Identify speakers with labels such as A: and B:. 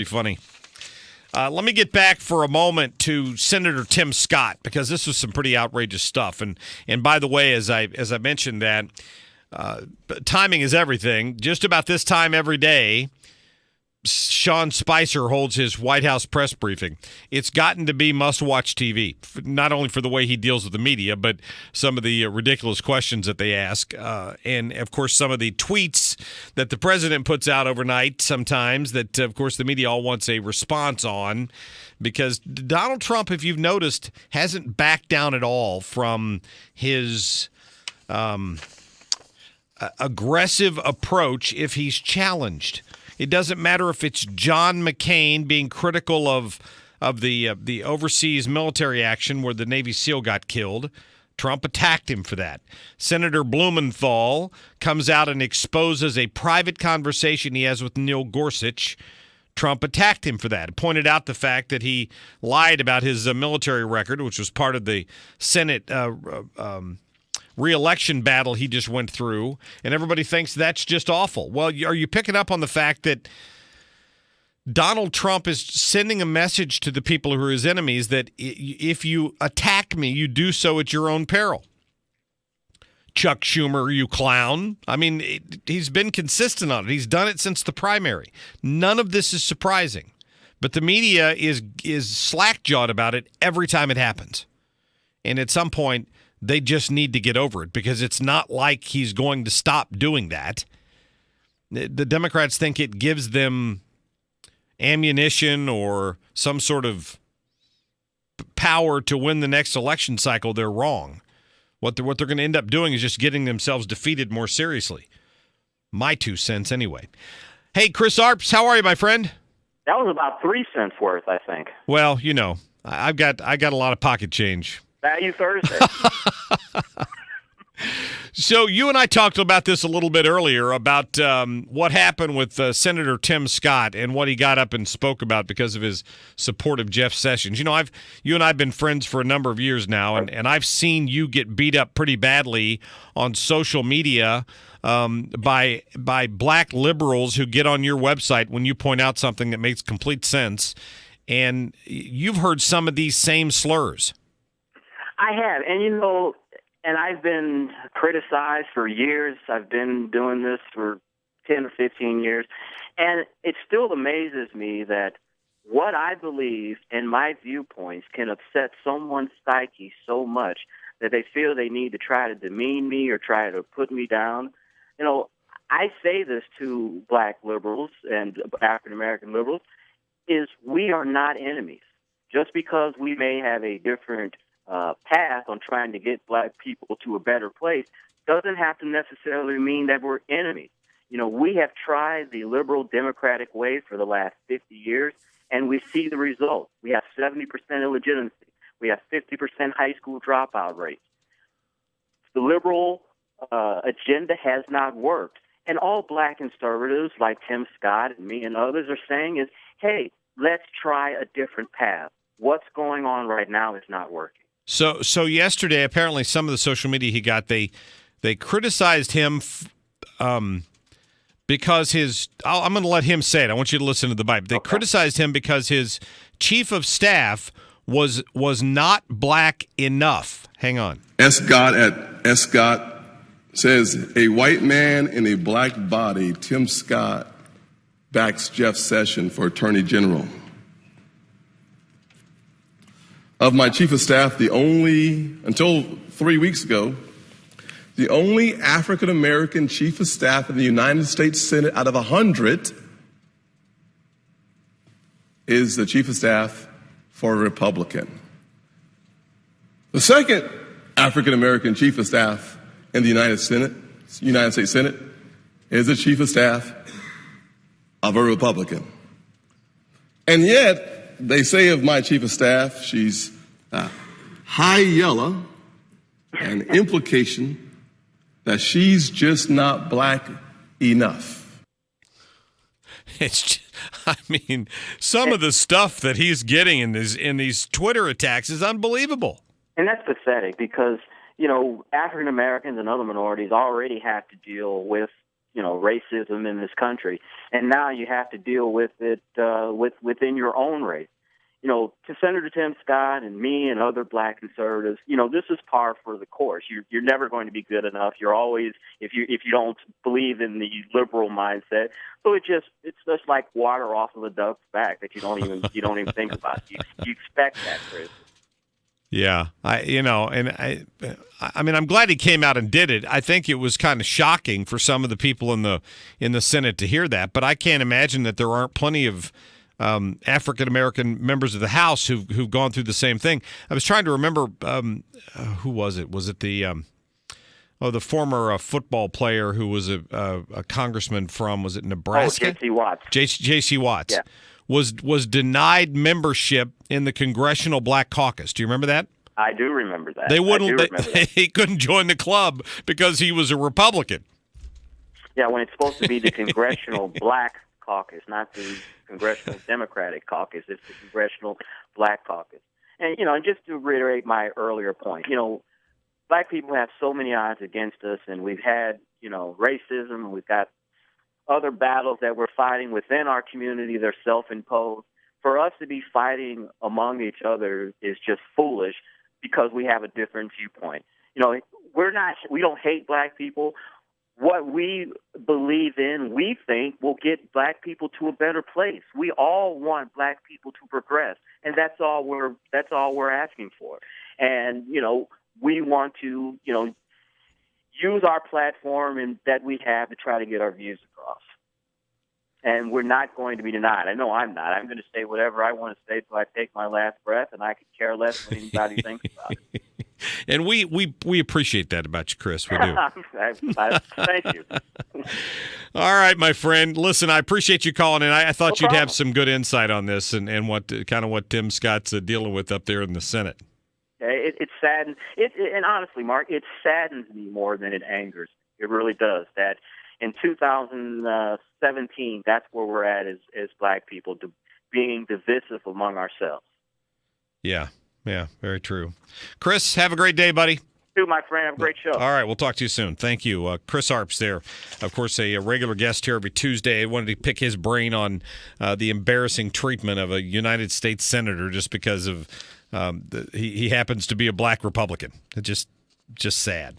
A: Be funny. Let me get back for a moment to Senator Tim Scott, because this was some pretty outrageous stuff. And by the way, as I mentioned that, timing is everything. Just about this time every day, Sean Spicer holds his White House press briefing. It's gotten to be must-watch TV, not only for the way he deals with the media, but some of the ridiculous questions that they ask. And, of course, some of the tweets that the president puts out overnight sometimes that, of course, the media all wants a response on. Because Donald Trump, if you've noticed, hasn't backed down at all from his aggressive approach if he's challenged. It doesn't matter if it's John McCain being critical of the overseas military action where the Navy SEAL got killed. Trump attacked him for that. Senator Blumenthal comes out and exposes a private conversation he has with Neil Gorsuch. Trump attacked him for that. Pointed out the fact that he lied about his military record, which was part of the Senate re-election battle he just went through, and everybody thinks that's just awful. Well, are you picking up on the fact that Donald Trump is sending a message to the people who are his enemies that if you attack me, you do so at your own peril? Chuck Schumer, you clown. I mean, he's been consistent on it. He's done it since the primary. None of this is surprising, but the media is slack-jawed about it every time it happens. And at some point, they just need to get over it, because it's not like he's going to stop doing that. The Democrats think it gives them ammunition or some sort of power to win the next election cycle. They're wrong. What they're going to end up doing is just getting themselves defeated more seriously. My 2 cents anyway. Hey, Chris Arps, how are you, my friend?
B: That was about 3 cents worth, I think.
A: Well, you know, I got a lot of pocket change.
B: Value Thursday.
A: So you and I talked about this a little bit earlier about what happened with Senator Tim Scott and what he got up and spoke about because of his support of Jeff Sessions. You know, you and I have been friends for a number of years now, and I've seen you get beat up pretty badly on social media by black liberals who get on your website when you point out something that makes complete sense. And you've heard some of these same slurs.
B: I have, and I've been criticized for years. I've been doing this for 10 or 15 years, and it still amazes me that what I believe and my viewpoints can upset someone's psyche so much that they feel they need to try to demean me or try to put me down. You know, I say this to black liberals and African-American liberals, is we are not enemies. Just because we may have a different path on trying to get black people to a better place doesn't have to necessarily mean that we're enemies. You know, we have tried the liberal democratic way for the last 50 years, and we see the results. We have 70% illegitimacy. We have 50% high school dropout rates. The liberal agenda has not worked. And all black conservatives like Tim Scott and me and others are saying is, hey, let's try a different path. What's going on right now is not working.
A: So yesterday, apparently, some of the social media he got, they criticized him because his. I'm going to let him say it. I want you to listen to the Bible. They criticized him because his chief of staff was not black enough. Hang on.
C: Scott at Scott says a white man in a black body. Tim Scott backs Jeff Sessions for Attorney General. Of my chief of staff, until 3 weeks ago, the only African-American chief of staff in the United States Senate out of 100 is the chief of staff for a Republican. The second African-American chief of staff in the United States Senate is the chief of staff of a Republican. And yet, they say of my chief of staff, she's high yellow, an implication that she's just not black enough.
A: Some of the stuff that he's getting in these Twitter attacks is unbelievable.
B: And that's pathetic because, you know, African Americans and other minorities already have to deal with racism in this country, and now you have to deal with it within your own race. To Senator Tim Scott and me and other black conservatives, this is par for the course. You're never going to be good enough. You're always, if you don't believe in the liberal mindset, so it's just like water off of a duck's back that you don't even think about. You expect that, Chris.
A: Yeah, I'm glad he came out and did it. I think it was kind of shocking for some of the people in the Senate to hear that, but I can't imagine that there aren't plenty of African American members of the House who've gone through the same thing. I was trying to remember who was it? Was it the former football player who was a congressman from, was it Nebraska?
B: Oh, J.C. Watts.
A: J.C. Watts.
B: Yeah.
A: Was denied membership in the Congressional Black Caucus. Do you remember that?
B: I do remember that.
A: They wouldn't. He couldn't join the club because he was a Republican.
B: Yeah, when it's supposed to be the Congressional Black Caucus, not the Congressional Democratic Caucus. It's the Congressional Black Caucus. And just to reiterate my earlier point, black people have so many odds against us, and we've had racism, and we've got other battles that we're fighting within our community. They're self-imposed. For us to be fighting among each other is just foolish because we have a different viewpoint. We don't hate black people. What we believe in, we think will get black people to a better place. We all want black people to progress, and that's all we're asking for. And we want to use our platform and that we have to try to get our views across. And we're not going to be denied. I know I'm not. I'm going to say whatever I want to say till I take my last breath, and I could care less what anybody thinks about it.
A: And we appreciate that about you, Chris. We do.
B: Thank you.
A: All right, my friend. Listen, I appreciate you calling in. I thought you'd have some good insight on this and what Tim Scott's dealing with up there in the Senate.
B: It's saddened. And honestly, Mark, it saddens me more than it angers. It really does. That in 2017, that's where we're at as black people, being divisive among ourselves.
A: Yeah, very true. Chris, have a great day, buddy.
B: You, my friend. Have a great show.
A: All right, we'll talk to you soon. Thank you. Chris Arps there, of course, a regular guest here every Tuesday. I wanted to pick his brain on the embarrassing treatment of a United States senator just because of he happens to be a black Republican. It's just sad.